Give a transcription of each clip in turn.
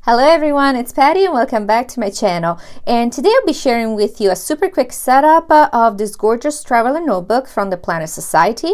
Hello everyone, it's Patty and welcome back to my channel. And today I'll be sharing with you a super quick setup of this gorgeous traveler notebook from the Planner Society.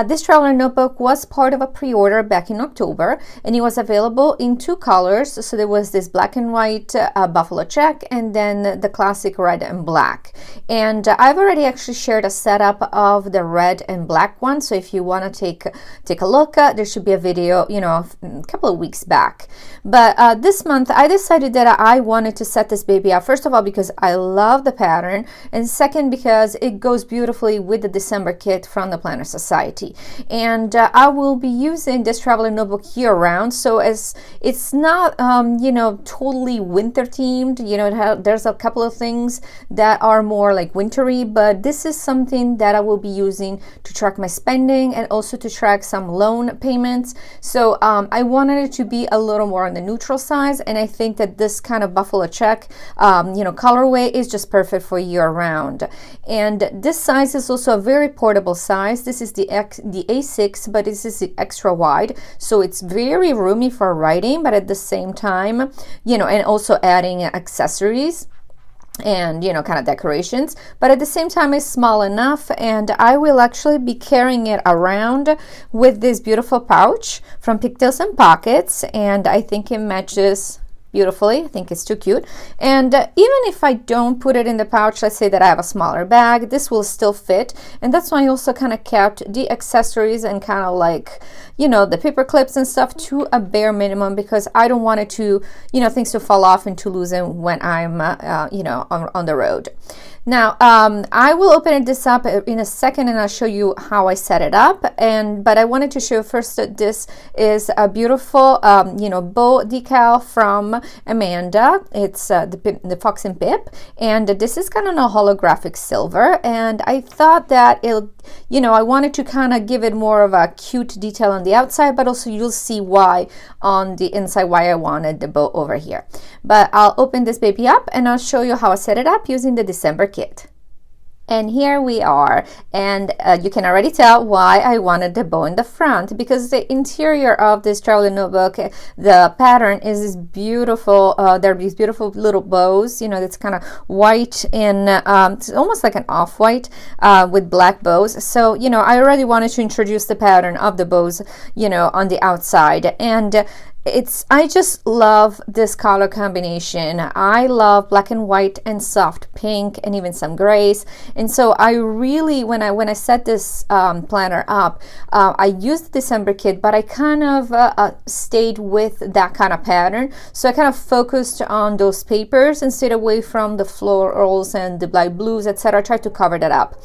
This traveler notebook was part of a pre-order back in October, and it was available in two colors. So there was this black and white buffalo check, and then the classic red and black. And I've already actually shared a setup of the red and black one. So if you want to take a look, there should be a video, a couple of weeks back. But this month I decided that I wanted to set this baby up, first of all because I love the pattern, and second because it goes beautifully with the December kit from the Planner Society. And I will be using this traveler notebook year round, so as it's not totally winter themed. There's a couple of things that are more like wintry, but this is something that I will be using to track my spending and also to track some loan payments. So I wanted it to be a little more on the neutral size, and I think that this kind of buffalo check colorway is just perfect for year round. And this size is also a very portable size. This is the A6, but this is the extra wide, so it's very roomy for writing, but at the same time, and also adding accessories and kind of decorations, but at the same time it's small enough. And I will actually be carrying it around with this beautiful pouch from Pigtails and Pockets, and I think it matches beautifully. I think it's too cute. And even if I don't put it in the pouch, let's say that I have a smaller bag, this will still fit. And that's why I also kind of kept the accessories and kind of like the paper clips and stuff to a bare minimum, because I don't want it to things to fall off and to loosen when I'm on the road. Now I will open this up in a second and I'll show you how I set it up. But I wanted to show you first that this is a beautiful bow decal from Amanda. It's the Fox and Pip, and this is kind of a holographic silver, and I thought that I wanted to kind of give it more of a cute detail on the outside, but also you'll see why on the inside, why I wanted the bow over here. But I'll open this baby up and I'll show you how I set it up using the December kit. And here we are, and you can already tell why I wanted the bow in the front, because the interior of this traveler notebook, the pattern is this beautiful, there are these beautiful little bows, that's kind of white and it's almost like an off-white with black bows. So, I already wanted to introduce the pattern of the bows, on the outside. And I just love this color combination. I love black and white and soft pink and even some grays. And so I really, when I set this planner up, I used the December kit, but I kind of stayed with that kind of pattern. So I kind of focused on those papers and stayed away from the florals and the light blues, etc. I tried to cover that up.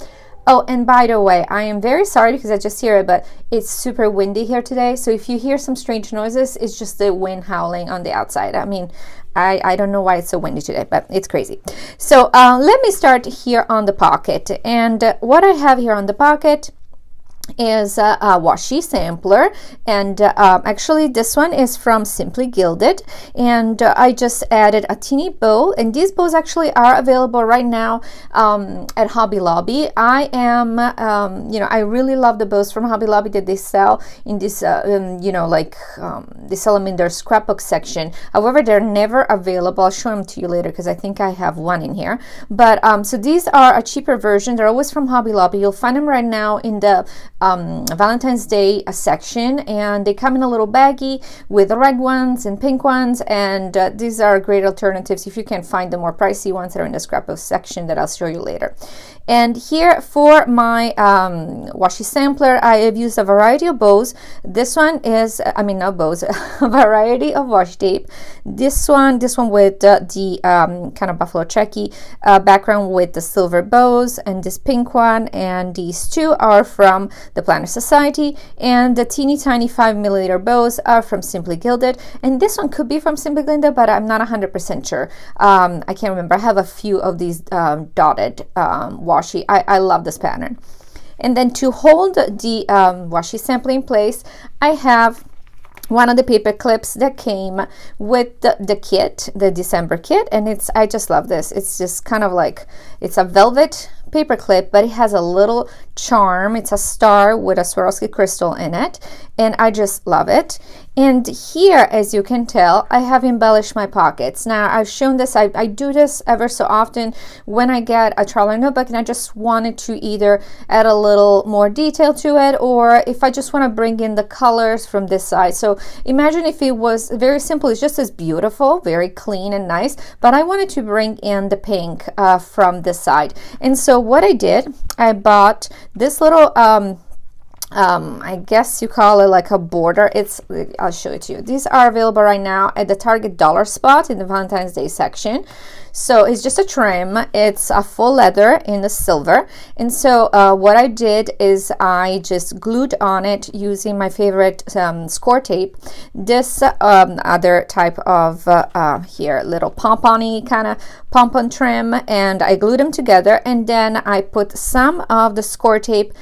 Oh, and by the way, I am very sorry because I just hear it, but it's super windy here today. So if you hear some strange noises, it's just the wind howling on the outside. I mean, I don't know why it's so windy today, but it's crazy. So let me start here on the pocket. And what I have here on the pocket is a washi sampler, and actually this one is from SimplyGilded, and I just added a teeny bow, and these bows actually are available right now at Hobby Lobby. I am I really love the bows from Hobby Lobby that they sell in this they sell them in their scrapbook section. However, they're never available. I'll show them to you later because I think I have one in here, but so these are a cheaper version. They're always from Hobby Lobby. You'll find them right now in the Valentine's Day section, and they come in a little baggie with red ones and pink ones, and these are great alternatives if you can find the more pricey ones that are in the scrapbook section that I'll show you later. And here for my washi sampler, I have used a variety of bows. This one is, not bows, a variety of washi tape. This one with the kind of buffalo checky background with the silver bows, and this pink one, and these two are from the Planner Society, and the teeny tiny 5mm bows are from SimplyGilded, and this one could be from SimplyGilded, but I'm not 100% sure. I can't remember. I have a few of these dotted washi. I love this pattern. And then to hold the washi sampler in place, I have one of the paper clips that came with the kit, the December kit, and I just love this. It's just kind of like, it's a velvet paper clip, but it has a little charm. It's a star with a Swarovski crystal in it, and I just love it. And here, as you can tell, I have embellished my pockets. Now, I've shown this, I do this ever so often when I get a traveler notebook and I just wanted to either add a little more detail to it, or if I just want to bring in the colors from this side. So imagine if it was very simple, it's just as beautiful, very clean and nice, but I wanted to bring in the pink from this side. And so what I did, I bought this little I guess you call it like a border. I'll show it to you. These are available right now at the Target dollar spot in the Valentine's Day section. So it's just a trim. It's a full leather in the silver. And so what I did is I just glued on it using my favorite score tape, this other type of here little pompon-y kind of pompon trim, and I glued them together, and then I put some of the score tape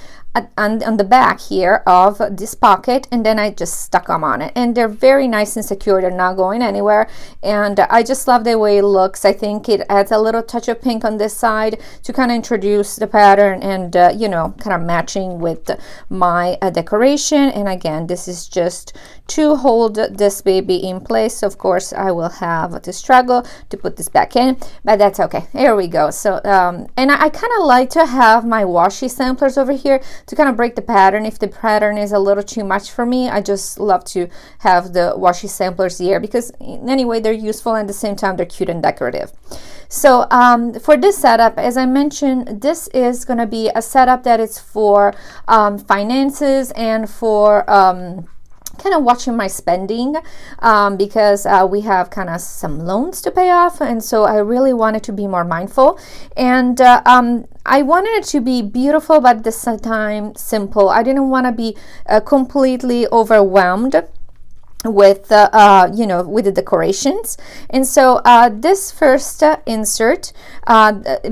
on the back here of this pocket, and then I just stuck them on it, and they're very nice and secure. They're not going anywhere, and I just love the way it looks. I think it adds a little touch of pink on this side to kind of introduce the pattern and you know, kind of matching with my decoration. And again, this is just to hold this baby in place. Of course, I will have to struggle to put this back in, but that's okay. Here we go. So and I kind of like to have my washi samplers over here to kind of break the pattern. If the pattern is a little too much for me, I just love to have the washi samplers here, because anyway, they're useful and at the same time they're cute and decorative. So for this setup, as I mentioned, this is going to be a setup that is for finances and for kind of watching my spending, because we have kind of some loans to pay off, and so I really wanted to be more mindful, and I wanted it to be beautiful but at the same time simple. I didn't want to be completely overwhelmed with you know, with the decorations. And so this first insert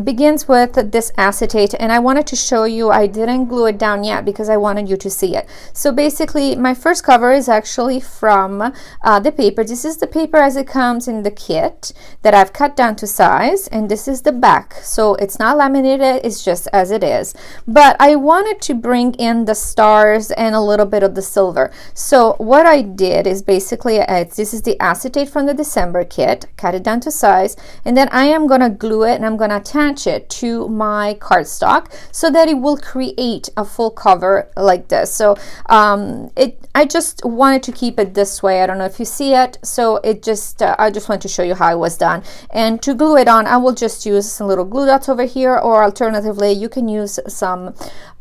begins with this acetate, and I wanted to show you, I didn't glue it down yet because I wanted you to see it. So basically my first cover is actually from the paper. This is the paper as it comes in the kit that I've cut down to size, and this is the back. So it's not laminated, it's just as it is, but I wanted to bring in the stars and a little bit of the silver. So what I did is basically this is the acetate from the December kit, cut it down to size, and then I am going to glue it and I'm going to attach it to my cardstock so that it will create a full cover like this. So I just wanted to keep it this way. I don't know if you see it. So it just I just want to show you how it was done. And to glue it on, I will just use some little glue dots over here, or alternatively you can use some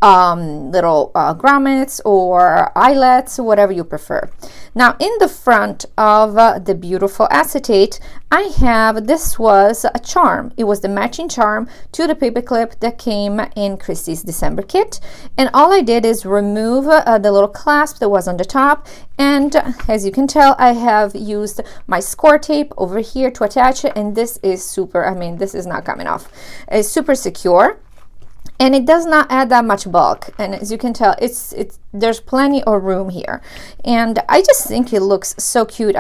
little grommets or eyelets, whatever you prefer. Now in the front of the beautiful acetate, I have, this was a charm. It was the matching charm to the paper clip that came in Christie's December kit, and all I did is remove the little clasp that was on the top, and as you can tell, I have used my score tape over here to attach it, and this is super, I mean, this is not coming off. It's super secure. And it does not add that much bulk, and as you can tell, there's plenty of room here, and I just think it looks so cute.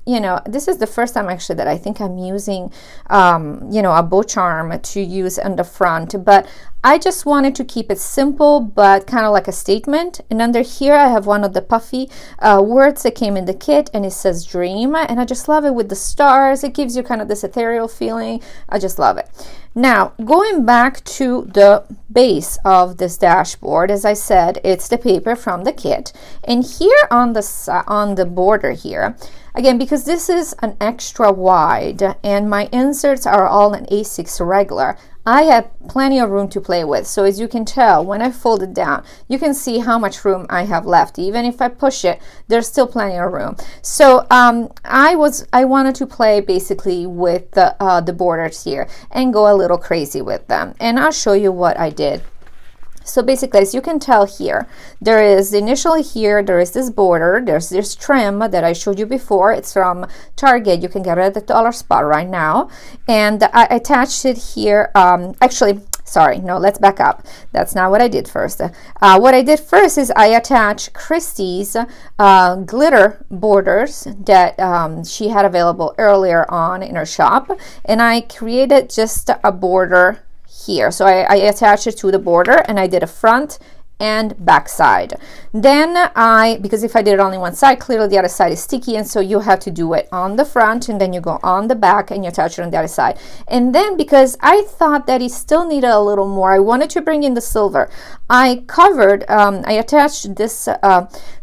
You know, this is the first time actually that I think I'm using you know, a bow charm to use on the front, but I just wanted to keep it simple but kind of like a statement. And under here I have one of the puffy words that came in the kit, and it says dream, and I just love it with the stars. It gives you kind of this ethereal feeling. I just love it. Now going back to the base of this dashboard, as I said, it's the paper from the kit, and here on the border here, again, because this is an extra wide and my inserts are all an A6 regular, I have plenty of room to play with. So as you can tell, when I fold it down, you can see how much room I have left. Even if I push it, there's still plenty of room. So I wanted to play basically with the borders here and go a little crazy with them. And I'll show you what I did. So basically, as you can tell here, there is initially here, there is this border, there's this trim that I showed you before. It's from Target. You can get it at the dollar spot right now. And I attached it here. Actually, sorry, no, let's back up. That's not what I did first. What I did first is I attached Christie's glitter borders that she had available earlier on in her shop. And I created just a border here. So I attached it to the border, and I did a front and back side. Then because if I did it only one side, clearly the other side is sticky, and so you have to do it on the front, and then you go on the back and you attach it on the other side. And then because I thought that it still needed a little more, I wanted to bring in the silver. I attached this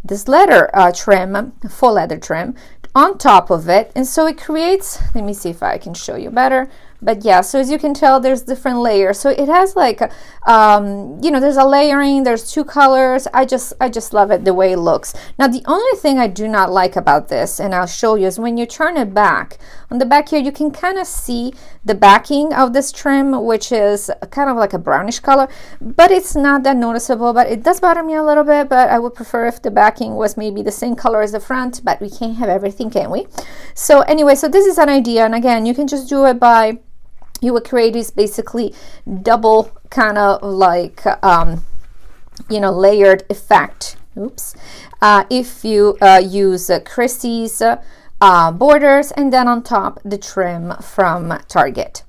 this leather trim, faux leather trim, on top of it, and so it creates, let me see if I can show you better. But yeah, so as you can tell, there's different layers. So it has like, you know, there's a layering, there's two colors. I just love it the way it looks. Now, the only thing I do not like about this, and I'll show you, is when you turn it back, on the back here, you can kind of see the backing of this trim, which is kind of like a brownish color, but it's not that noticeable, but it does bother me a little bit, but I would prefer if the backing was maybe the same color as the front, but we can't have everything, can we? So anyway, so this is an idea, and again, you can just do it by, you would create this basically double kind of like, you know, layered effect. Oops. If you use Christie's borders, and then on top the trim from Target.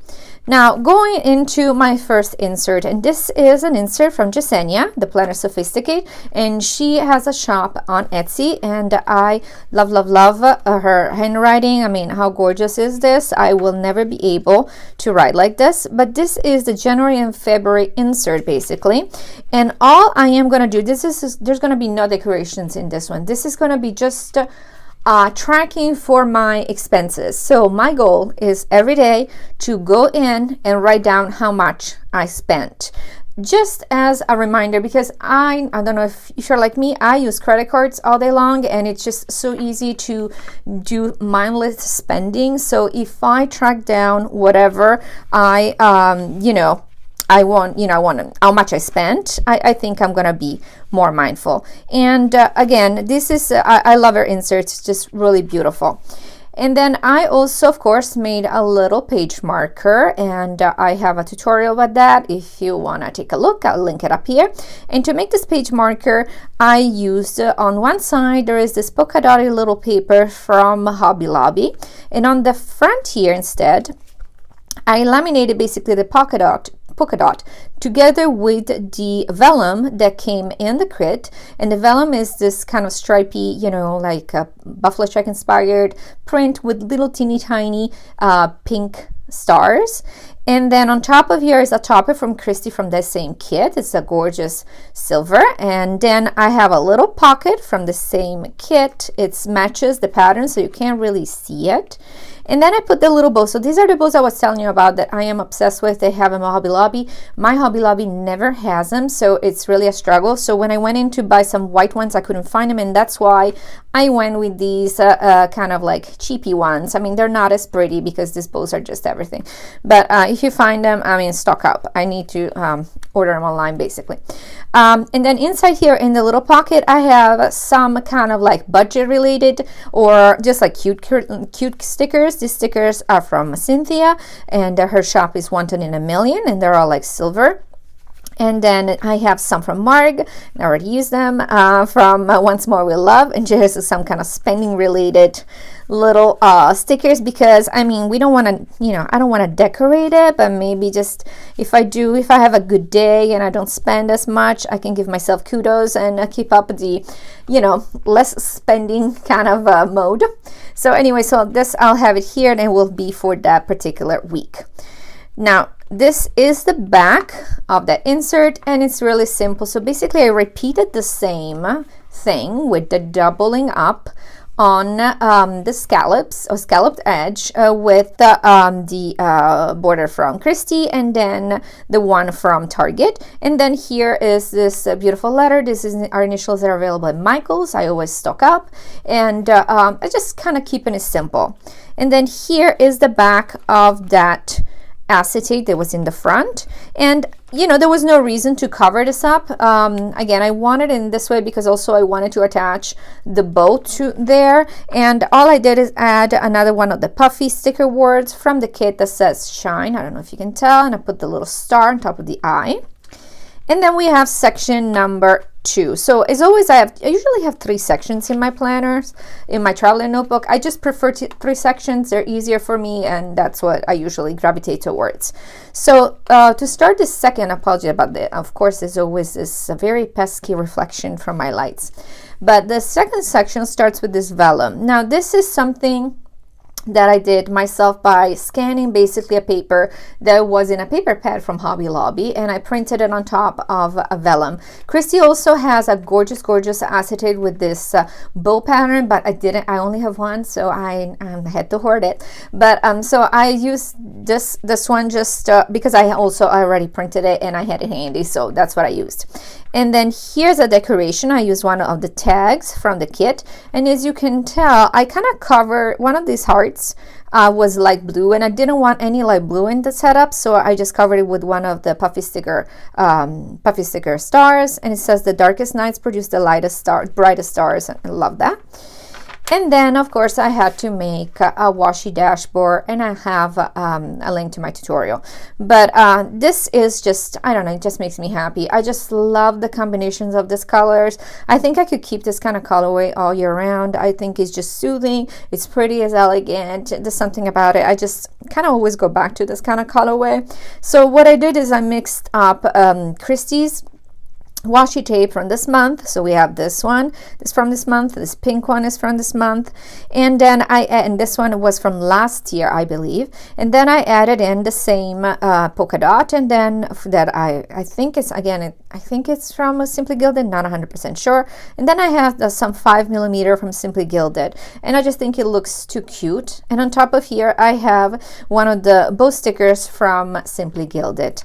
Now, going into my first insert, and this is an insert from Jesenia, the Planner Sophisticate, and she has a shop on Etsy, and I love her handwriting. I mean, how gorgeous is this? I will never be able to write like this, but this is the January and February insert basically, and all I am going to do, there's going to be no decorations in this one. This is going to be just tracking for my expenses. So my goal is every day to go in and write down how much I spent, just as a reminder, because I don't know if you're like me, I use credit cards all day long, and it's just so easy to do mindless spending. So if I track down whatever you know, I want how much I spent, I think I'm gonna be more mindful. And again, this is I love her inserts, it's just really beautiful. And then I also, of course, made a little page marker, and I have a tutorial about that. If you want to take a look, I'll link it up here. And to make this page marker, I used on one side, there is this polka dotted little paper from Hobby Lobby, and on the front here instead, I laminated basically the polka dot together with the vellum that came in the kit. And the vellum is this kind of stripy, you know, like a buffalo check inspired print with little teeny tiny pink stars. And then on top of here is a topper from Christie from that same kit. It's a gorgeous silver. And then I have a little pocket from the same kit. It matches the pattern, so you can't really see it. And then I put the little bows. So these are the bows I was telling you about that I am obsessed with. They have them at Hobby Lobby. My Hobby Lobby never has them, so it's really a struggle. So when I went in to buy some white ones, I couldn't find them, and that's why I went with these kind of like cheapy ones. I mean, they're not as pretty because these bows are just everything. But if you find them, I mean, stock up. I need to order them online basically. And then inside here in the little pocket, I have some kind of like budget related or just like cute stickers. These stickers are from Cynthia, and her shop is Wontoninanamillion, and they're all like silver. And then I have some from Marg, I already used them, from Oncemorewithlove, and just some kind of spending related little stickers, because I mean, we don't want to, you know, I don't want to decorate it, but maybe just if I have a good day and I don't spend as much, I can give myself kudos and keep up the, you know, less spending kind of mode. So anyway, so this, I'll have it here, and it will be for that particular week. Now, this is the back of that insert, and it's really simple. So basically I repeated the same thing with the doubling up on the scallops or scalloped edge with the border from Christie, and then the one from Target. And then here is this beautiful letter. This is our initials that are available at Michael's. I always stock up, and I just kind of keeping it simple. And then here is the back of that acetate that was in the front, and you know, there was no reason to cover this up. Again, I wanted it in this way because also I wanted to attach the bow to there, and all I did is add another one of the puffy sticker words from the kit that says shine. I don't know if you can tell, and I put the little star on top of the eye. And then we have section number 2. So as always, I usually have 3 sections in my planners, in my traveler notebook. I just prefer 3 sections. They're easier for me, and that's what I usually gravitate towards. So to start the second, apology about that. Of course, as always, this a very pesky reflection from my lights. But the second section starts with this vellum. Now, this is something that I did myself by scanning basically a paper that was in a paper pad from Hobby Lobby, and I printed it on top of a vellum. Christy also has a gorgeous acetate with this bow pattern, but I only have one, so I had to hoard it. But so I used this one just because I already printed it and I had it handy, so that's what I used. And then here's a decoration. I used one of the tags from the kit, and as you can tell, I kind of covered one of these hearts was light blue, and I didn't want any light blue in the setup, so I just covered it with one of the puffy sticker stars, and it says the darkest nights produce the brightest stars, and I love that. And then, of course, I had to make a washi dashboard, and I have a link to my tutorial. But this is just, I don't know, it just makes me happy. I just love the combinations of these colors. I think I could keep this kind of colorway all year round. I think it's just soothing. It's pretty, it's elegant. There's something about it. I just kind of always go back to this kind of colorway. So what I did is I mixed up Christie's washi tape from this month. So we have this one, this from this month, this pink one is from this month, and then and this one was from last year, I believe. And then I added in the same polka dot, and then that I think it's, again, I think it's from Simply Gilded, not 100% sure. And then I have some 5mm from Simply Gilded, and I just think it looks too cute. And on top of here I have one of the bow stickers from Simply Gilded.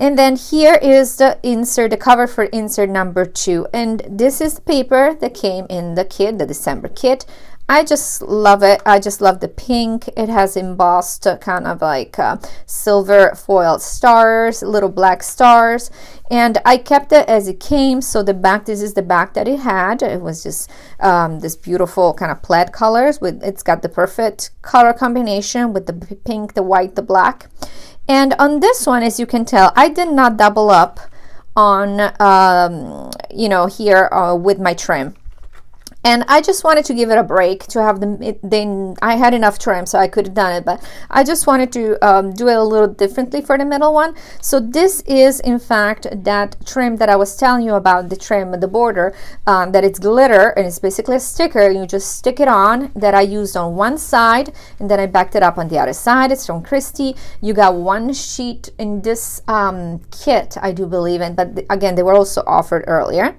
And then here is the insert, the cover for insert number 2. And this is the paper that came in the kit, the December kit. I just love it. I just love the pink. It has embossed kind of like silver foil stars, little black stars. And I kept it as it came. So the back, this is the back that it had. It was just this beautiful kind of plaid colors. It's got the perfect color combination with the pink, the white, the black. And on this one, as you can tell, I did not double up on, here with my trim. And I just wanted to give it a break to have I had enough trim, so I could have done it, but I just wanted to do it a little differently for the middle one. So this is, in fact, that trim that I was telling you about, the trim, the border, that it's glitter, and it's basically a sticker. You just stick it on, that I used on one side, and then I backed it up on the other side. It's from Christy. You got one sheet in this kit, I do believe, but again, they were also offered earlier.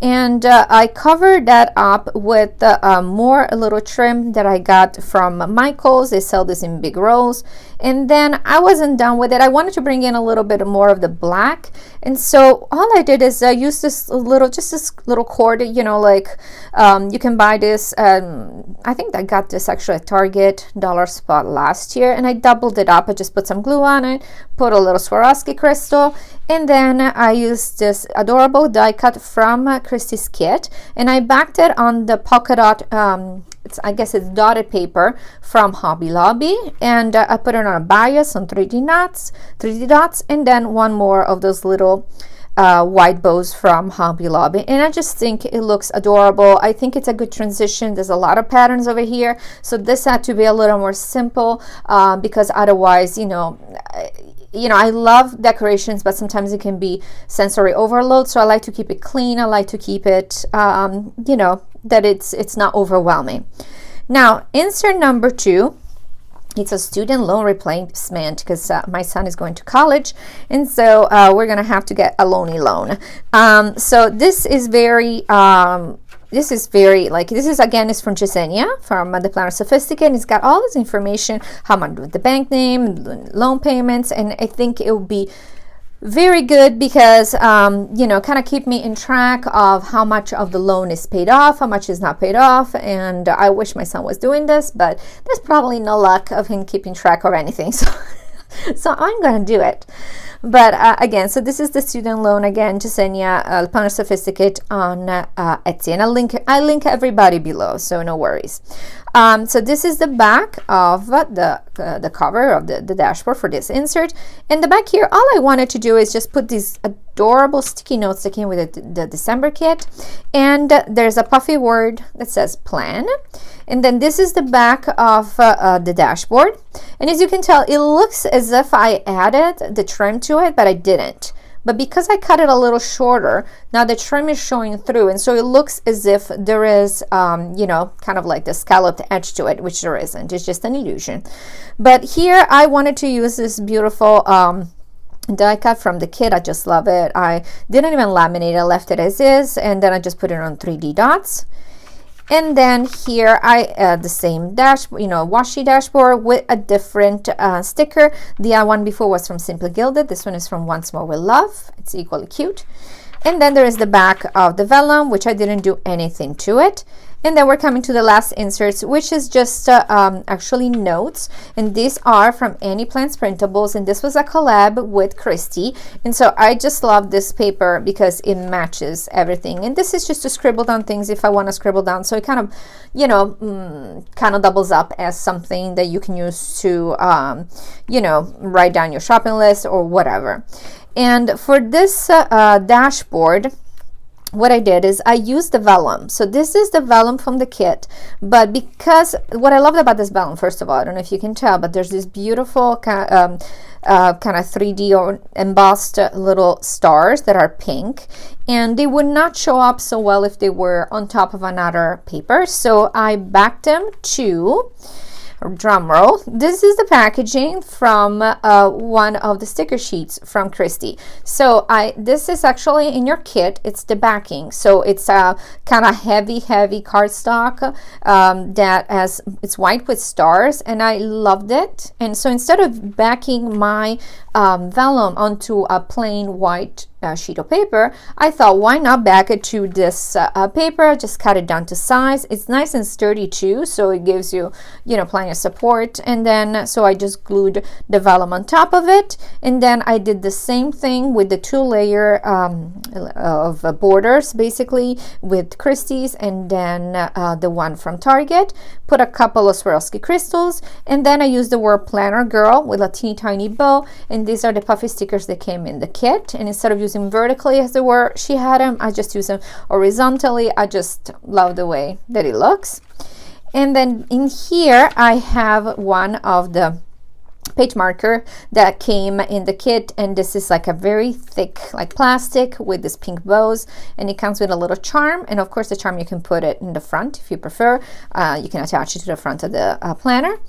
And I covered that up with more little trim that I got from Michael's. They sell this in big rolls. And then I wasn't done with it. I wanted to bring in a little bit more of the black. And so all I did is use this little cord, you can buy this. I think I got this actually at Target Dollar Spot last year. And I doubled it up. I just put some glue on it, put a little Swarovski crystal. And then I used this adorable die cut from Christy's kit, and I backed it on the polka dot, I guess it's dotted paper from Hobby Lobby, and I put it on a bias on 3D dots, and then one more of those little white bows from Hobby Lobby. And I just think it looks adorable. I think it's a good transition. There's a lot of patterns over here, so this had to be a little more simple because otherwise, I love decorations, but sometimes it can be sensory overload. So I like to keep it clean. I like to keep it, that it's not overwhelming. Now, insert number 2. It's a student loan replacement because my son is going to college, and so we're gonna have to get a loany loan. So this is very. This is again is from Jesenia, from The Planner Sophisticated, and it's got all this information, how much with the bank name, loan payments, and I think it will be very good because kind of keep me in track of how much of the loan is paid off, how much is not paid off. And I wish my son was doing this, but there's probably no luck of him keeping track of anything, so I'm gonna do it. But again, so this is the student loan, again, Jesenia, Planner Sophisticated on Etsy, and I link everybody below, so no worries. So this is the back of the cover of the dashboard for this insert. In the back here, all I wanted to do is just put these adorable sticky notes that came with the December kit, and there's a puffy word that says plan. And then this is the back of the dashboard, and as you can tell, it looks as if I added the trim to it, but I didn't. But because I cut it a little shorter, now the trim is showing through, and so it looks as if there is, you know, kind of like the scalloped edge to it, which there isn't. It's just an illusion. But here I wanted to use this beautiful die cut from the kit. I just love it. I didn't even laminate it. I left it as is, and then I just put it on 3D dots. And then here I the same washi dashboard with a different sticker. The one before was from SimplyGilded. This one is from Oncemorewithlove. It's equally cute. And then there is the back of the vellum, which I didn't do anything to it. And then we're coming to the last inserts, which is just actually notes. And these are from Annieplansprintables, and this was a collab with Christy. And so I just love this paper because it matches everything. And this is just to scribble down things if I want to scribble down. So it kind of, you know, kind of doubles up as something that you can use to, you know, write down your shopping list or whatever. And for this dashboard, what I did is I used the vellum. So this is the vellum from the kit, but because what I loved about this vellum, first of all, I don't know if you can tell, but there's this beautiful kind of 3D or embossed little stars that are pink, and they would not show up so well if they were on top of another paper. So I backed them to, drum roll, this is the packaging from one of the sticker sheets from Christy. So this is actually in your kit. It's the backing, so it's a kind of heavy cardstock that it's white with stars, and I loved it. And so instead of backing my vellum onto a plain white sheet of paper, I thought, why not back it to this paper? Just cut it down to size. It's nice and sturdy too, so it gives you, you know, plenty of support. And then so I just glued the vellum on top of it, and then I did the same thing with the 2-layer of borders, basically with Christie's, and then the one from Target. Put a couple of Swarovski crystals, and then I used the word Planner Girl with a teeny tiny bow, and these are the puffy stickers that came in the kit. And instead of using vertically as they were, she had them, I just use them horizontally. I just love the way that it looks. And then in here I have one of the page marker that came in the kit, and this is like a very thick like plastic with this pink bows, and it comes with a little charm. And of course the charm, you can put it in the front if you prefer. You can attach it to the front of the planner.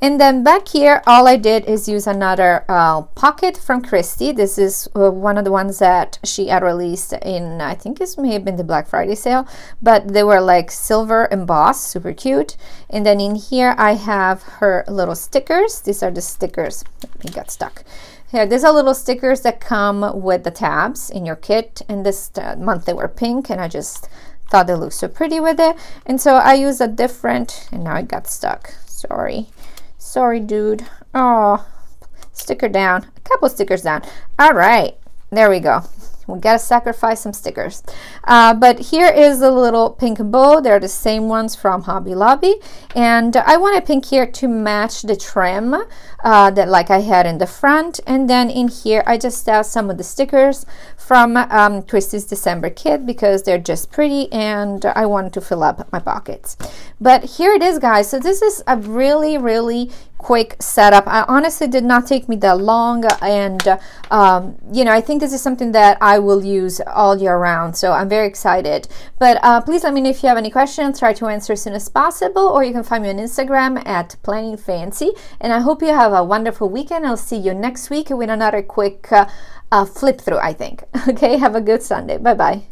And then back here, all I did is use another pocket from Christy. This is one of the ones that she had released in, I think it may have been the Black Friday sale, but they were like silver embossed, super cute. And then in here, I have her little stickers. These are the stickers. It got stuck. Here, these are little stickers that come with the tabs in your kit. And this month they were pink, and I just thought they looked so pretty with it. And so I used a different, and now it got stuck. Sorry, dude. Oh, sticker down. A couple stickers down. All right, there we go. We gotta sacrifice some stickers. But here is the little pink bow. They're the same ones from Hobby Lobby. And I wanted pink here to match the trim that like I had in the front. And then in here, I just have some of the stickers from Christy's December kit because they're just pretty, and I wanted to fill up my pockets. But here it is, guys. So this is a really quick setup. I honestly did not take me that long, and you know, I think this is something that I will use all year round, so I'm very excited. But please let me know if you have any questions. Try to answer as soon as possible, or you can find me on Instagram at PlanningFancy. And I hope you have a wonderful weekend. I'll see you next week with another quick flip through, I think. Okay, have a good Sunday. Bye bye.